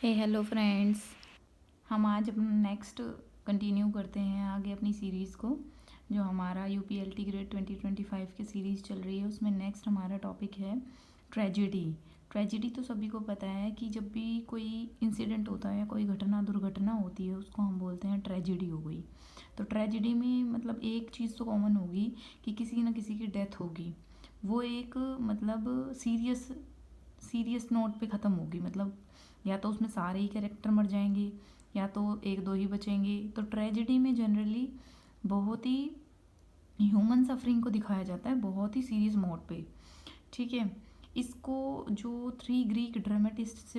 Hello friends. हम आज अपना नेक्स्ट कंटिन्यू करते हैं आगे अपनी सीरीज़ को। जो हमारा यूपीएलटी ग्रेड 2025 की सीरीज़ चल रही है उसमें नेक्स्ट हमारा टॉपिक है ट्रेजिडी। ट्रेजिडी तो सभी को पता है कि जब भी कोई इंसिडेंट होता है, कोई घटना दुर्घटना होती है, उसको हम बोलते हैं ट्रेजिडी हो गई। तो ट्रेजिडी में मतलब एक चीज़ तो कॉमन होगी कि किसी न किसी की डेथ होगी। वो एक मतलब सीरियस नोट पे ख़त्म होगी। मतलब या तो उसमें सारे ही कैरेक्टर मर जाएंगे या तो एक दो ही बचेंगे। तो ट्रेजिडी में जनरली बहुत ही ह्यूमन सफरिंग को दिखाया जाता है, बहुत ही सीरियस मोड पे। ठीक है। इसको जो 3 ग्रीक ड्रामेटिस्ट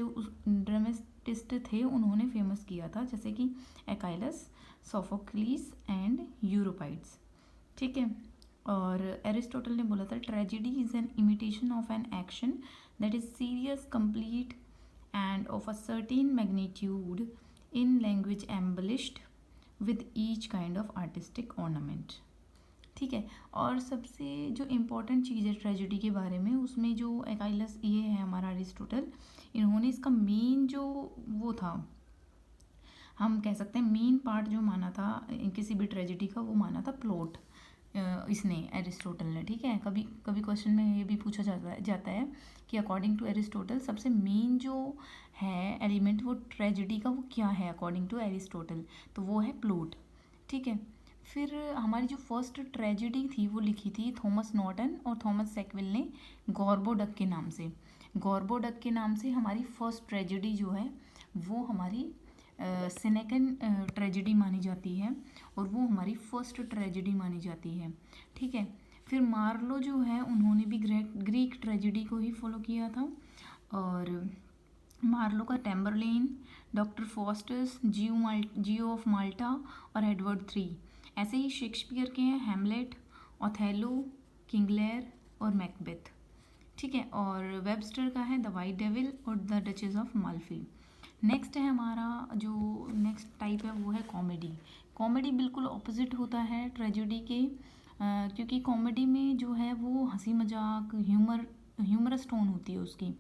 थे उन्होंने फेमस किया था, जैसे कि एकाइलस, सोफोक्लीस एंड यूरोपाइड्स। ठीक है। और एरिस्टोटल ने बोला था tragedy is an imitation of an action that is serious, complete and of a certain magnitude in language embellished with each kind of artistic ornament। ठीक है। और सबसे जो इम्पोर्टेंट चीज़ है ट्रेजिडी के बारे में, उसमें जो एकाइलस ये है हमारा अरिस्टोटल, इन्होंने इसका मेन जो वो था, हम कह सकते हैं मेन पार्ट जो माना था किसी भी ट्रेजिडी का, वो माना था प्लॉट। इसने एरिस्टोटल ने, ठीक है। कभी कभी क्वेश्चन में ये भी पूछा जाता है कि अकॉर्डिंग टू एरिस्टोटल सबसे मेन जो है एलिमेंट वो ट्रेजिडी का वो क्या है अकॉर्डिंग टू एरिस्टोटल, तो वो है प्लॉट। ठीक है। फिर हमारी जो फर्स्ट ट्रेजिडी थी वो लिखी थी थॉमस नॉर्टन और थॉमस सेक्विल ने गॉर्बोडक के नाम से। गॉर्बोडक के नाम से हमारी फर्स्ट ट्रेजिडी जो है वो हमारी सेनेकन ट्रेजिडी मानी जाती है और वो हमारी फर्स्ट ट्रेजिडी मानी जाती है। ठीक है। फिर मार्लो जो है उन्होंने भी ग्रीक ट्रेजिडी को ही फॉलो किया था। और मार्लो का Tamburlaine, Doctor Faustus, Jew of Malta और एडवर्ड थ्री। ऐसे ही शेक्सपियर के हैं हैमलेट, ओथेलो, किंग लेयर और मैकबेथ। ठीक है। और वेबस्टर का है द वाइट डेविल और the Duchess of Malfi. Next है हमारा जो नेक्स्ट टाइप है वो है कॉमेडी। कॉमेडी बिल्कुल ऑपोजिट होता है ट्रेजेडी के, क्योंकि कॉमेडी में जो है वो हंसी मजाक ह्यूमरस टोन होती है उसकी।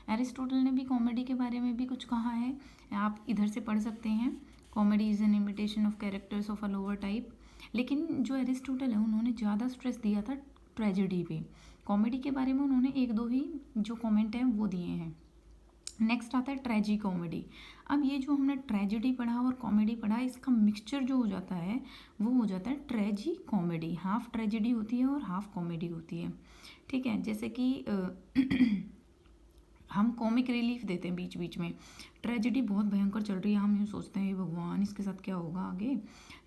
एरिस्टोटल ने भी कॉमेडी के बारे में भी कुछ कहा है, आप इधर से पढ़ सकते हैं। Comedy is an imitation of characters of a lower type. लेकिन जो एरिस्टोटल है उन्होंने ज़्यादा स्ट्रेस दिया था ट्रेजेडी पे। कॉमेडी के बारे में उन्होंने एक दो ही जो कमेंट हैं वो दिए हैं। नेक्स्ट आता है ट्रेजी कॉमेडी। अब ये जो हमने ट्रेजेडी पढ़ा और कॉमेडी पढ़ा, इसका मिक्सचर जो हो जाता है वो हो जाता है ट्रेजी कॉमेडी। हाफ ट्रेजेडी होती है और हाफ कॉमेडी होती है। ठीक है। जैसे कि हम कॉमिक रिलीफ देते हैं बीच बीच में। ट्रेजेडी बहुत भयंकर चल रही है, हम यूँ सोचते हैं भगवान इसके साथ क्या होगा आगे।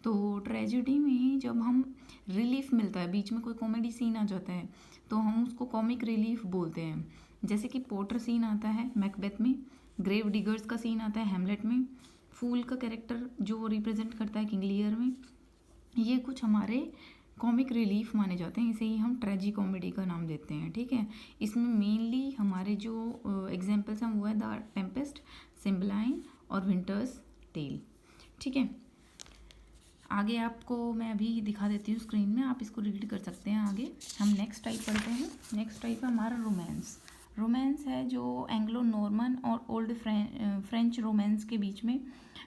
तो ट्रेजेडी में जब हम रिलीफ मिलता है, बीच में कोई कॉमेडी सीन आ जाता है, तो हम उसको कॉमिक रिलीफ बोलते हैं। जैसे कि पोर्टर सीन आता है मैकबेथ में, ग्रेव डिगर्स का सीन आता है हैमलेट में, फूल का कैरेक्टर जो रिप्रेजेंट करता है किंग लियर में। ये कुछ हमारे कॉमिक रिलीफ माने जाते हैं, इसे ही हम ट्रेजी कॉमेडी का नाम देते हैं। ठीक है। इसमें मेनली हमारे जो एग्जाम्पल्स हैं वो है द टेम्पेस्ट, सिम्बलाइन और विंटर्स टेल। ठीक है। आगे आपको मैं अभी दिखा देती हूँ स्क्रीन में, आप इसको रीड कर सकते हैं। आगे हम नेक्स्ट टाइप पढ़ते हैं। नेक्स्ट टाइप है हमारा रोमांस। रोमांस है जो एंग्लो नॉर्मन और ओल्ड फ्रेंच रोमांस के बीच में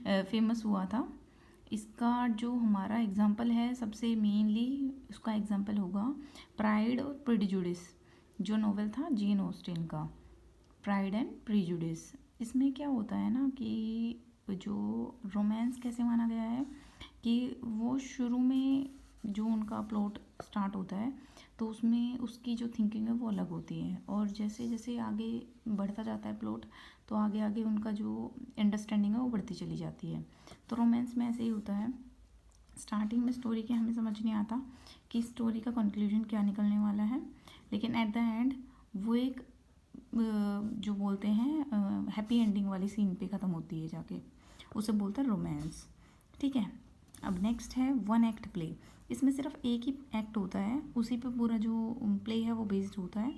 फेमस हुआ था। इसका जो हमारा एग्जाम्पल है सबसे मेनली उसका एग्जाम्पल होगा प्राइड और प्रिजुडिस, जो नोवेल था जेन ऑस्टिन का, प्राइड एंड प्रिजुडिस। इसमें क्या होता है ना कि जो रोमांस कैसे माना गया है कि वो शुरू में जो उनका प्लॉट स्टार्ट होता है तो उसमें उसकी जो थिंकिंग है वो अलग होती है, और जैसे जैसे आगे बढ़ता जाता है प्लॉट तो आगे आगे उनका जो अंडरस्टैंडिंग है वो बढ़ती चली जाती है। तो रोमांस में ऐसे ही होता है, स्टार्टिंग में स्टोरी के हमें समझ नहीं आता कि स्टोरी का कंक्लूजन क्या निकलने वाला है, लेकिन एट द एंड वो एक जो बोलते हैं हैप्पी एंडिंग वाली सीन पे ख़त्म होती है जाके, उसे बोलते हैं रोमांस। ठीक है। अब नेक्स्ट है वन एक्ट प्ले। इसमें सिर्फ एक ही एक्ट होता है, उसी पे पूरा जो प्ले है वो बेस्ड होता है।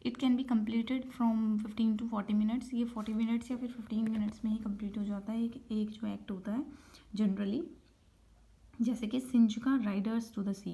It can be completed from 15 to 40 minutes. ये 40 मिनट्स या फिर 15 मिनट्स में ही कंप्लीट हो जाता है एक जो एक्ट होता है जनरली। जैसे कि सिंजुका राइडर्स टू द सी,